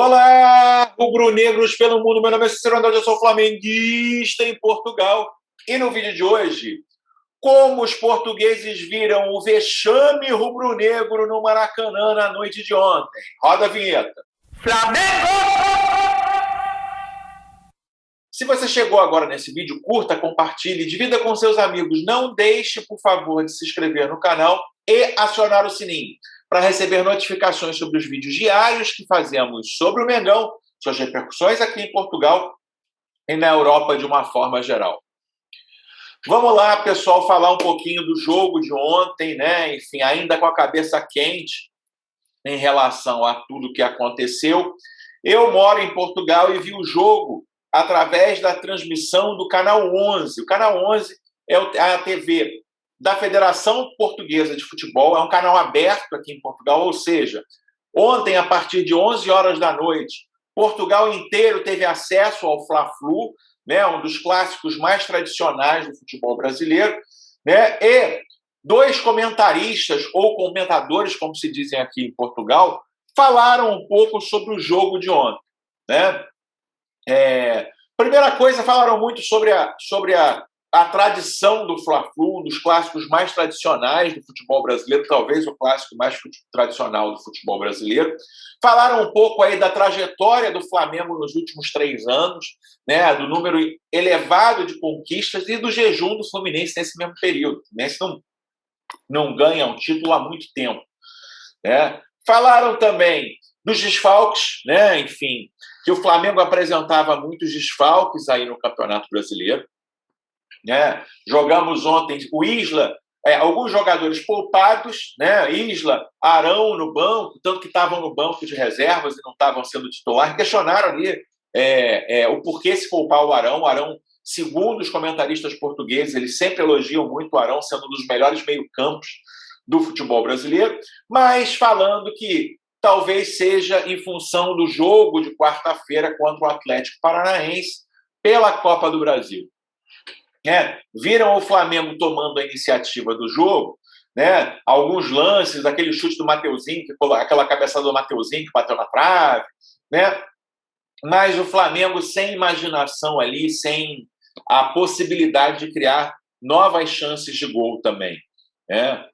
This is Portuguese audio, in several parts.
Olá, rubro-negros pelo mundo. Meu nome é Cícero Andrade, eu sou flamenguista em Portugal. E no vídeo de hoje, como os portugueses viram o vexame rubro-negro no Maracanã na noite de ontem. Roda a vinheta. Flamengo! Se você chegou agora nesse vídeo, curta, compartilhe, divida com seus amigos. Não deixe, por favor, de se inscrever no canal e acionar o sininho para receber notificações sobre os vídeos diários que fazemos sobre o Mengão, suas repercussões aqui em Portugal e na Europa de uma forma geral. Vamos lá, pessoal, falar um pouquinho do jogo de ontem, né? Enfim, ainda com a cabeça quente em relação a tudo que aconteceu. Eu moro em Portugal e vi o jogo através da transmissão do Canal 11. O Canal 11 é a TV da Federação Portuguesa de Futebol, é um canal aberto aqui em Portugal, ou seja, ontem, a partir de 11 horas da noite, Portugal inteiro teve acesso ao Fla-Flu, né, um dos clássicos mais tradicionais do futebol brasileiro, né, e dois comentaristas, ou comentadores, como se dizem aqui em Portugal, falaram um pouco sobre o jogo de ontem, né? Primeira coisa, falaram muito sobre a tradição do Fla-Flu, um dos clássicos mais tradicionais do futebol brasileiro, talvez o clássico mais tradicional do futebol brasileiro. Falaram um pouco aí da trajetória do Flamengo nos últimos 3 anos, né, do número elevado de conquistas e do jejum do Fluminense nesse mesmo período. O Fluminense não ganha um título há muito tempo, né? Falaram também dos desfalques, né? Enfim, que o Flamengo apresentava muitos desfalques aí no Campeonato Brasileiro, né? Jogamos ontem o Isla, alguns jogadores poupados, né? Isla, Arão no banco, tanto que estavam no banco de reservas e não estavam sendo titulares. Questionaram ali o porquê se poupar o Arão. O Arão, segundo os comentaristas portugueses, eles sempre elogiam muito o Arão, sendo um dos melhores meio-campos do futebol brasileiro, mas falando que talvez seja em função do jogo de quarta-feira contra o Atlético Paranaense pela Copa do Brasil. Viram o Flamengo tomando a iniciativa do jogo, né? Alguns lances, aquele chute do Mateuzinho, aquela cabeçada do Mateuzinho que bateu na trave, né? Mas o Flamengo sem imaginação ali, sem a possibilidade de criar novas chances de gol também, né?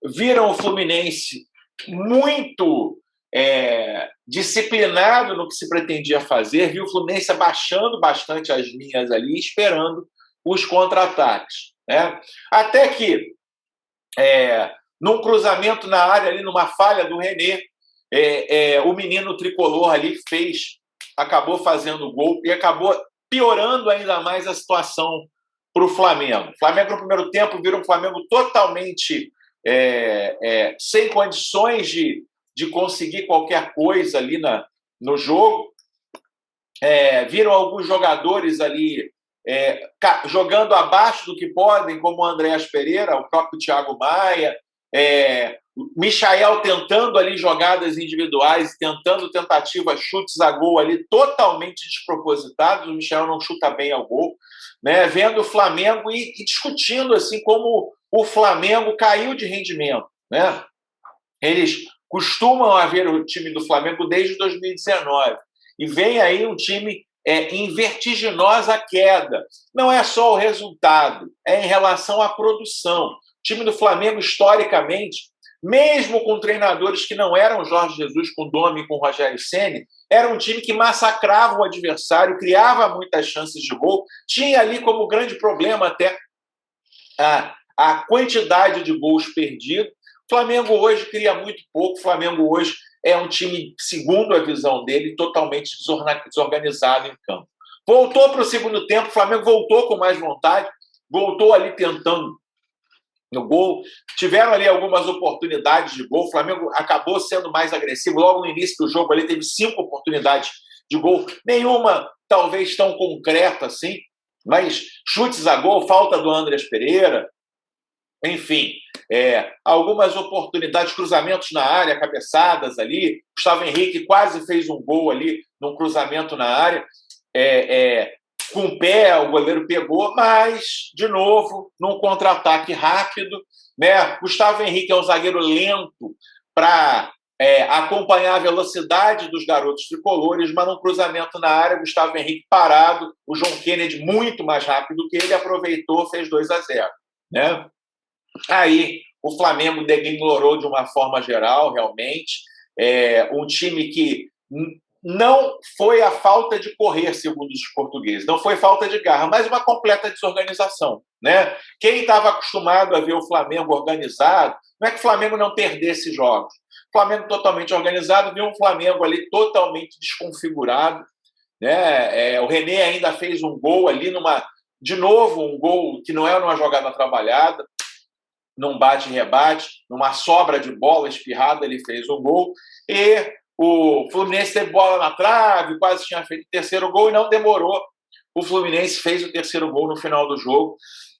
Viram o Fluminense muito disciplinado no que se pretendia fazer, viu o Fluminense abaixando bastante as linhas ali, esperando os contra-ataques, né? Até que, num cruzamento na área, ali numa falha do René, o menino tricolor ali acabou fazendo o gol e acabou piorando ainda mais a situação para o Flamengo. O Flamengo, no primeiro tempo, virou um Flamengo totalmente sem condições de conseguir qualquer coisa ali no jogo. Viram alguns jogadores ali jogando abaixo do que podem, como o Andréas Pereira, o próprio Thiago Maia, o Michael tentando ali jogadas individuais, tentando tentativas, chutes a gol ali totalmente despropositados. O Michael não chuta bem ao gol, né? Vendo o Flamengo e discutindo assim como o Flamengo caiu de rendimento, né? Eles costumam ver o time do Flamengo desde 2019 e vem aí um time em vertiginosa queda. Não é só o resultado, é em relação à produção. O time do Flamengo, historicamente, mesmo com treinadores que não eram Jorge Jesus, com Domi e com Rogério Ceni, era um time que massacrava o adversário, criava muitas chances de gol, tinha ali como grande problema até a quantidade de gols perdidos. O Flamengo hoje cria muito pouco, o Flamengo hoje é um time, segundo a visão dele, totalmente desorganizado em campo. Voltou para o segundo tempo, o Flamengo voltou com mais vontade, voltou ali tentando no gol, tiveram ali algumas oportunidades de gol, o Flamengo acabou sendo mais agressivo, logo no início do jogo ali teve 5 oportunidades de gol, nenhuma talvez tão concreta assim, mas chutes a gol, falta do Andréas Pereira, enfim, algumas oportunidades, cruzamentos na área, cabeçadas ali, Gustavo Henrique quase fez um gol ali num cruzamento na área, com o pé, o goleiro pegou, mas, de novo, num contra-ataque rápido, né? Gustavo Henrique é um zagueiro lento para acompanhar a velocidade dos garotos tricolores, mas num cruzamento na área, Gustavo Henrique parado, o João Kennedy muito mais rápido que ele, aproveitou, fez 2-0. Né? Aí o Flamengo degringolou de uma forma geral, realmente. Um time que não foi a falta de correr, segundo os portugueses, não foi falta de garra, mas uma completa desorganização. Né? Quem estava acostumado a ver o Flamengo organizado, não é que o Flamengo não perdesse jogos. O Flamengo totalmente organizado, viu um Flamengo ali totalmente desconfigurado. Né? O René ainda fez um gol ali, de novo, um gol que não é numa jogada trabalhada, num bate e rebate, numa sobra de bola espirrada, ele fez um gol. E o Fluminense teve bola na trave, quase tinha feito o terceiro gol e não demorou. O Fluminense fez o terceiro gol no final do jogo.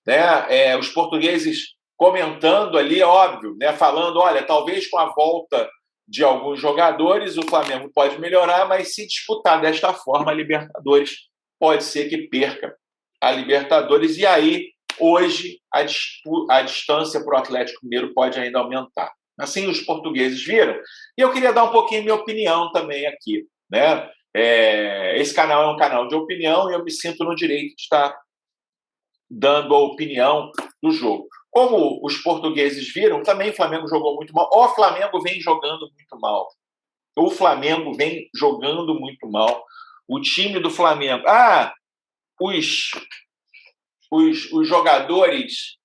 Né? Os portugueses comentando ali, óbvio, né? Falando, olha, talvez com a volta de alguns jogadores o Flamengo pode melhorar, mas se disputar desta forma a Libertadores, pode ser que perca a Libertadores. E aí, hoje, a distância para o Atlético Mineiro pode ainda aumentar. Assim os portugueses viram. E eu queria dar um pouquinho minha opinião também aqui. Né? Esse canal é um canal de opinião e eu me sinto no direito de estar dando a opinião do jogo. Como os portugueses viram, também o Flamengo jogou muito mal. O Flamengo vem jogando muito mal. O Flamengo vem jogando muito mal. O time do Flamengo... os jogadores,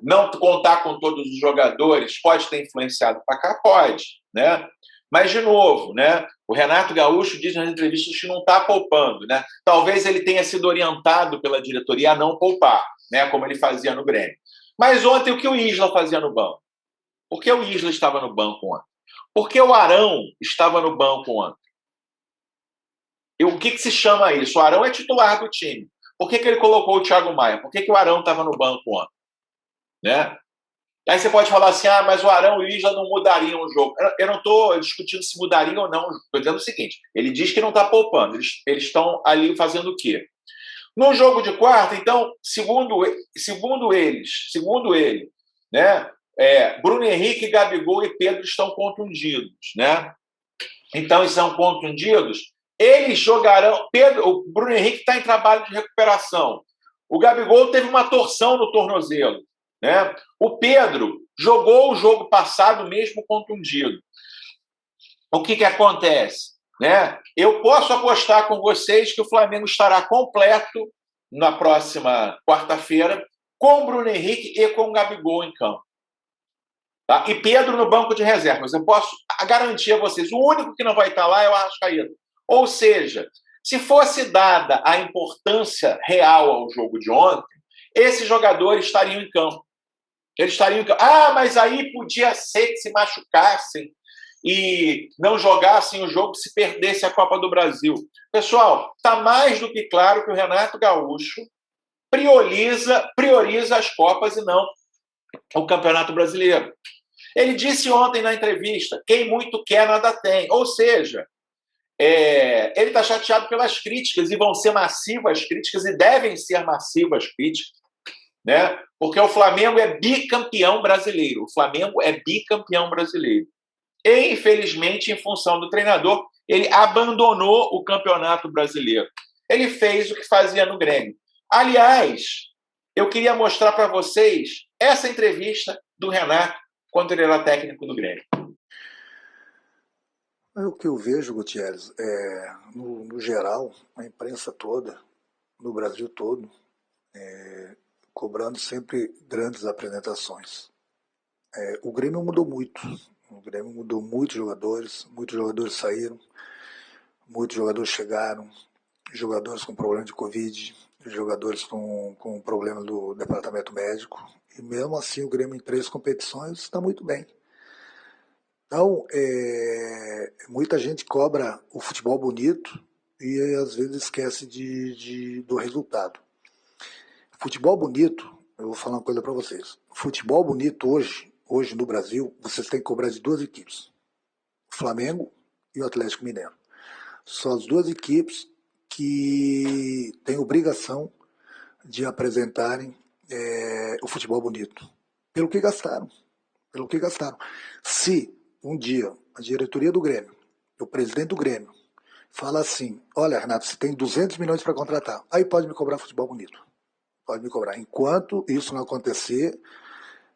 não contar com todos os jogadores pode ter influenciado para cá? Pode, né? Mas, de novo, né, o Renato Gaúcho diz nas entrevistas que não está poupando. Né? Talvez ele tenha sido orientado pela diretoria a não poupar, né, como ele fazia no Grêmio. Mas ontem, o que o Isla fazia no banco? Por que o Isla estava no banco ontem? Por que o Arão estava no banco ontem? E o que se chama isso? O Arão é titular do time. Por que ele colocou o Thiago Maia? Por que o Arão estava no banco ontem? Né? Aí você pode falar assim, mas o Arão e o Isla não mudariam o jogo. Eu não estou discutindo se mudariam ou não. Estou dizendo o seguinte, ele diz que não está poupando. Eles estão ali fazendo o quê? No jogo de quarta, então, segundo ele, né, Bruno Henrique, Gabigol e Pedro estão contundidos. Né? Então, eles são contundidos. Eles jogarão... o Bruno Henrique está em trabalho de recuperação. O Gabigol teve uma torção no tornozelo. Né? O Pedro jogou o jogo passado mesmo contundido. O que acontece? Né? Eu posso apostar com vocês que o Flamengo estará completo na próxima quarta-feira com o Bruno Henrique e com o Gabigol em campo. Tá? E Pedro no banco de reservas. Eu posso garantir a vocês, o único que não vai estar lá é o Arrascaeta. Ou seja, se fosse dada a importância real ao jogo de ontem, esses jogadores estariam em campo. Eles estariam em campo. Mas aí podia ser que se machucassem e não jogassem o jogo se perdesse a Copa do Brasil. Pessoal, está mais do que claro que o Renato Gaúcho prioriza as Copas e não o Campeonato Brasileiro. Ele disse ontem na entrevista, quem muito quer, nada tem. Ou seja, ele está chateado pelas críticas, e vão ser massivas críticas, e devem ser massivas críticas, né? Porque o Flamengo é bicampeão brasileiro. O Flamengo é bicampeão brasileiro. E, infelizmente, em função do treinador, ele abandonou o Campeonato Brasileiro. Ele fez o que fazia no Grêmio. Aliás, eu queria mostrar para vocês essa entrevista do Renato quando ele era técnico do Grêmio. O que eu vejo, Gutierrez, no geral, a imprensa toda, no Brasil todo, cobrando sempre grandes apresentações. O Grêmio mudou muito. O Grêmio mudou muitos jogadores saíram, muitos jogadores chegaram, jogadores com problema de Covid, jogadores com problema do departamento médico, e mesmo assim o Grêmio em 3 competições está muito bem. Então, muita gente cobra o futebol bonito e às vezes esquece do resultado. Futebol bonito, eu vou falar uma coisa para vocês. Futebol bonito hoje no Brasil, vocês têm que cobrar de 2 equipes. O Flamengo e o Atlético Mineiro. São as 2 equipes que têm obrigação de apresentarem o futebol bonito. Pelo que gastaram. Se um dia, a diretoria do Grêmio, o presidente do Grêmio, fala assim: olha, Renato, você tem 200 milhões para contratar, aí pode me cobrar futebol bonito. Pode me cobrar. Enquanto isso não acontecer,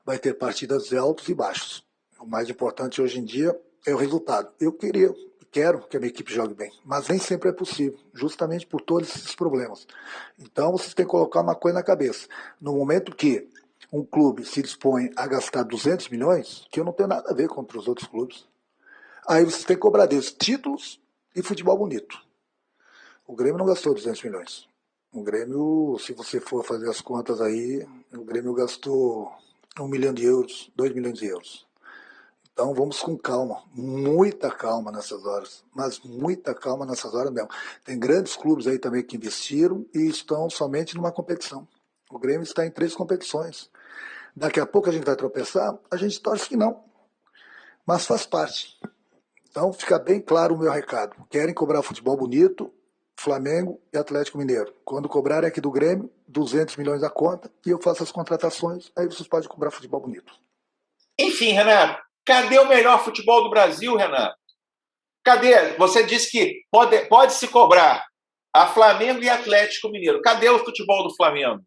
vai ter partidas de altos e baixos. O mais importante hoje em dia é o resultado. Eu quero que a minha equipe jogue bem, mas nem sempre é possível, justamente por todos esses problemas. Então vocês têm que colocar uma coisa na cabeça. No momento que um clube se dispõe a gastar 200 milhões, que eu não tenho nada a ver contra os outros clubes, aí vocês têm que cobrar deles títulos e futebol bonito. O Grêmio não gastou 200 milhões. O Grêmio, se você for fazer as contas aí, o Grêmio gastou 1 milhão de euros, 2 milhões de euros. Então vamos com calma, muita calma nessas horas, mas muita calma nessas horas mesmo. Tem grandes clubes aí também que investiram e estão somente numa competição. O Grêmio está em 3 competições. Daqui a pouco a gente vai tropeçar, a gente torce que não, mas faz parte. Então fica bem claro o meu recado. Querem cobrar futebol bonito, Flamengo e Atlético Mineiro. Quando cobrarem aqui do Grêmio, 200 milhões a conta, e eu faço as contratações, aí vocês podem cobrar futebol bonito. Enfim, Renato, cadê o melhor futebol do Brasil, Renato? Cadê? Você disse que pode se cobrar a Flamengo e Atlético Mineiro. Cadê o futebol do Flamengo?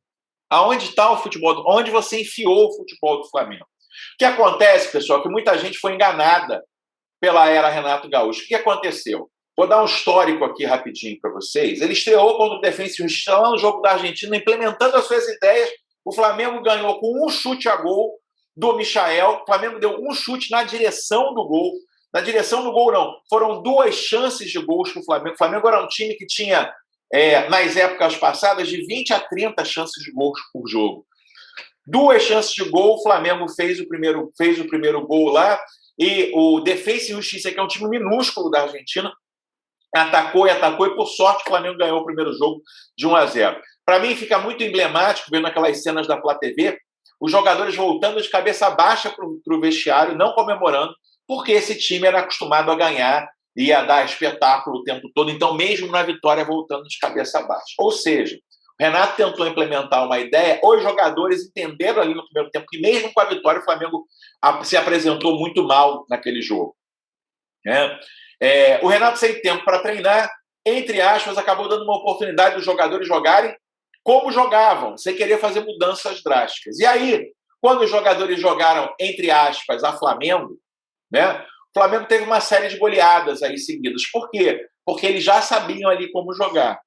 Aonde está o futebol? Onde você enfiou o futebol do Flamengo? O que acontece, pessoal, é que muita gente foi enganada pela era Renato Gaúcho. O que aconteceu? Vou dar um histórico aqui rapidinho para vocês. Ele estreou contra o Defensa e Justiça lá no jogo da Argentina, implementando as suas ideias. O Flamengo ganhou com um chute a gol do Michael. O Flamengo deu um chute na direção do gol. Na direção do gol, não. Foram 2 chances de gols para o Flamengo. O Flamengo era um time que tinha, nas épocas passadas, de 20 a 30 chances de gols por jogo. 2 chances de gol, o Flamengo fez o primeiro gol lá, e o Defensa e Justiça, que é um time minúsculo da Argentina, atacou, e por sorte o Flamengo ganhou o primeiro jogo de 1-0. Para mim fica muito emblemático, vendo aquelas cenas da Flá TV, os jogadores voltando de cabeça baixa para o vestiário, não comemorando, porque esse time era acostumado a ganhar e a dar espetáculo o tempo todo, então mesmo na vitória voltando de cabeça baixa. Ou seja, o Renato tentou implementar uma ideia, os jogadores entenderam ali no primeiro tempo que mesmo com a vitória o Flamengo se apresentou muito mal naquele jogo. O Renato, sem tempo para treinar, entre aspas, acabou dando uma oportunidade dos jogadores jogarem como jogavam, sem querer fazer mudanças drásticas. E aí, quando os jogadores jogaram, entre aspas, a Flamengo, o Flamengo teve uma série de goleadas aí seguidas. Por quê? Porque eles já sabiam ali como jogar.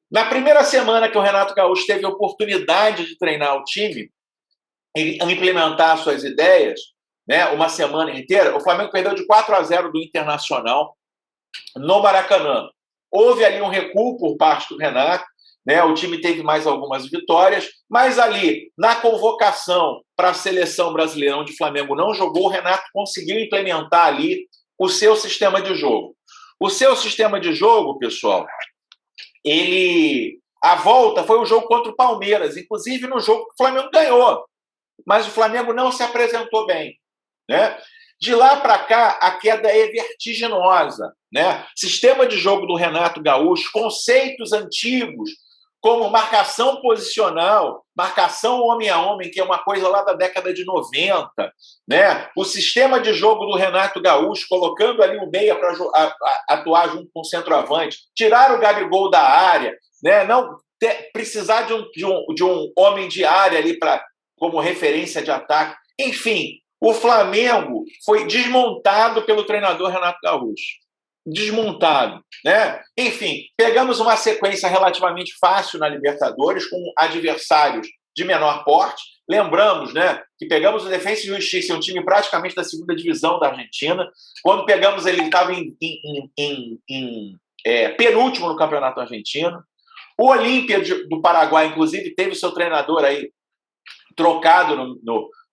Na primeira semana que o Renato Gaúcho teve a oportunidade de treinar o time e implementar suas ideias, uma semana inteira, o Flamengo perdeu de 4-0 do Internacional no Maracanã. Houve ali um recuo por parte do Renato, o time teve mais algumas vitórias, mas ali, na convocação para a seleção brasileira, onde o Flamengo não jogou, o Renato conseguiu implementar ali o seu sistema de jogo. O seu sistema de jogo, pessoal, a volta foi o jogo contra o Palmeiras, inclusive no jogo que o Flamengo ganhou, mas o Flamengo não se apresentou bem. De lá para cá, a queda é vertiginosa. Sistema de jogo do Renato Gaúcho, conceitos antigos, como marcação posicional, marcação homem a homem, que é uma coisa lá da década de 90. O sistema de jogo do Renato Gaúcho, colocando ali o meia para atuar junto com o centroavante, tirar o Gabigol da área, não precisar de um homem de área ali como referência de ataque. Enfim, o Flamengo foi desmontado pelo treinador Renato Gaúcho. Desmontado. Enfim, pegamos uma sequência relativamente fácil na Libertadores, com adversários de menor porte. Lembramos que pegamos o Defensa e Justiça, um time praticamente da segunda divisão da Argentina. Quando pegamos ele estava em penúltimo no campeonato argentino. O Olímpia do Paraguai, inclusive, teve seu treinador aí trocado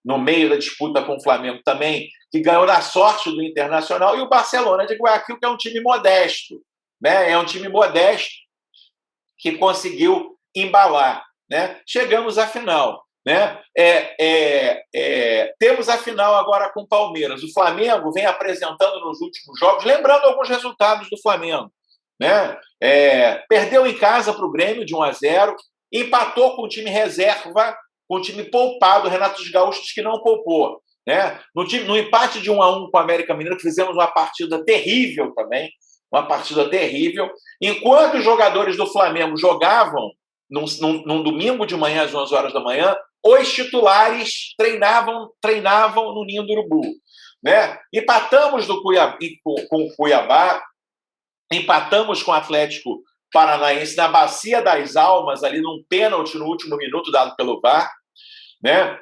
no meio da disputa com o Flamengo também, que ganhou na sorte do Internacional, e o Barcelona de Guayaquil, que é um time modesto, é um time modesto que conseguiu embalar. Chegamos à final. Temos a final agora com o Palmeiras. O Flamengo vem apresentando nos últimos jogos, lembrando alguns resultados do Flamengo. Perdeu em casa para o Grêmio de 1-0, empatou com o time reserva, com o time poupado, Renato Gaúcho que não poupou. né? No empate de 1-1 com o América Mineiro, que fizemos uma partida terrível também, uma partida terrível. Enquanto os jogadores do Flamengo jogavam num domingo de manhã, às 11 horas da manhã, os titulares treinavam no Ninho do Urubu, né? Empatamos com o Cuiabá, empatamos com o Atlético Paranaense na Bacia das Almas, ali num pênalti no último minuto dado pelo VAR, né?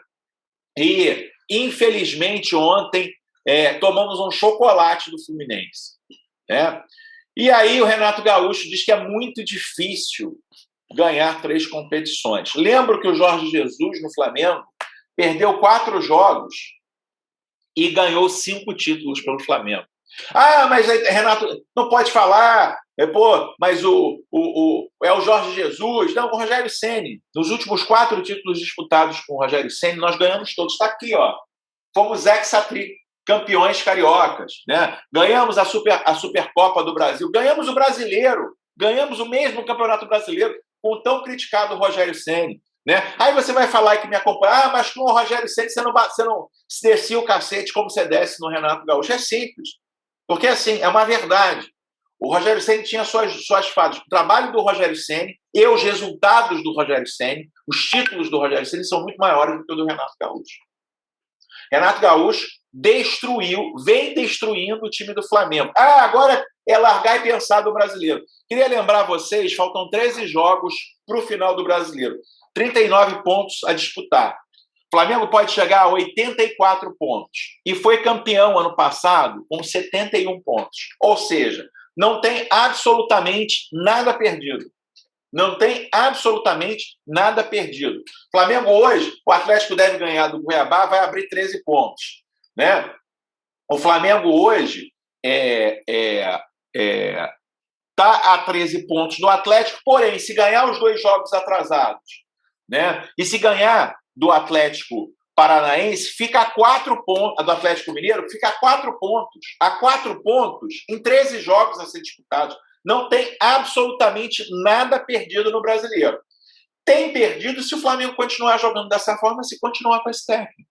E, infelizmente, ontem tomamos um chocolate do Fluminense, né? E aí o Renato Gaúcho diz que é muito difícil ganhar 3 competições. Lembro que o Jorge Jesus, no Flamengo, perdeu 4 jogos e ganhou 5 títulos pelo Flamengo. Ah, mas Renato, não pode falar, mas é o Jorge Jesus. Não, o Rogério Ceni. Nos últimos 4 títulos disputados com o Rogério Ceni, nós ganhamos todos. Está aqui, ó. Fomos campeões cariocas, né? Ganhamos a Supercopa do Brasil, ganhamos o Brasileiro, ganhamos o mesmo Campeonato Brasileiro com o tão criticado Rogério Ceni, né? Aí você vai falar que me acompanha, mas com o Rogério Ceni você não se descia o cacete como você desce no Renato Gaúcho. É simples, porque assim, é uma verdade. O Rogério Ceni tinha suas fases. O trabalho do Rogério Ceni e os resultados do Rogério Ceni, os títulos do Rogério Ceni são muito maiores do que o do Renato Gaúcho. Renato Gaúcho vem destruindo o time do Flamengo. Agora é largar e pensar do brasileiro. Queria lembrar vocês, faltam 13 jogos para o final do brasileiro. 39 pontos a disputar. O Flamengo pode chegar a 84 pontos. E foi campeão ano passado com 71 pontos. Ou seja, não tem absolutamente nada perdido. Não tem absolutamente nada perdido. Flamengo hoje, o Atlético deve ganhar do Cuiabá, vai abrir 13 pontos, né? O Flamengo hoje está a 13 pontos do Atlético, porém, se ganhar os 2 jogos atrasados, né? E se ganhar do Atlético Paranaense, fica a 4 pontos, do Atlético Mineiro, fica a 4 pontos. A 4 pontos em 13 jogos a ser disputados. Não tem absolutamente nada perdido no brasileiro. Tem perdido se o Flamengo continuar jogando dessa forma, se continuar com esse técnico.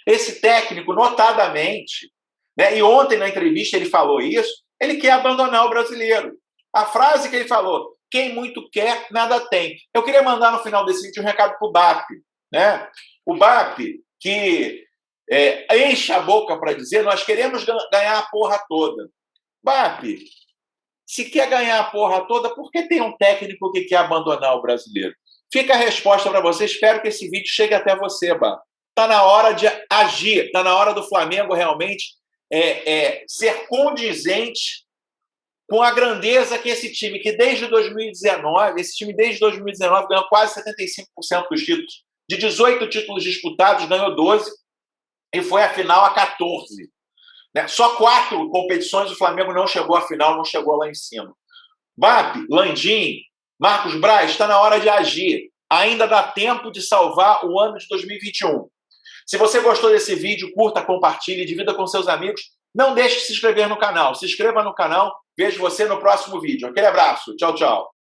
Esse técnico, notadamente, né, e ontem na entrevista ele falou isso, ele quer abandonar o brasileiro. A frase que ele falou, quem muito quer, nada tem. Eu queria mandar no final desse vídeo um recado para o BAP, né? O BAP, que enche a boca para dizer, nós queremos ganhar a porra toda. BAP, se quer ganhar a porra toda, por que tem um técnico que quer abandonar o brasileiro? Fica a resposta para você. Espero que esse vídeo chegue até você, Bá. Está na hora de agir. Está na hora do Flamengo realmente ser condizente com a grandeza que esse time, que desde 2019, ganhou quase 75% dos títulos. De 18 títulos disputados, ganhou 12 e foi a final a 14. Né? Só 4 competições o Flamengo não chegou à final, não chegou lá em cima. BAP, Landim, Marcos Braz, está na hora de agir. Ainda dá tempo de salvar o ano de 2021. Se você gostou desse vídeo, curta, compartilhe, divida com seus amigos. Não deixe de se inscrever no canal. Se inscreva no canal. Vejo você no próximo vídeo. Aquele abraço. Tchau, tchau.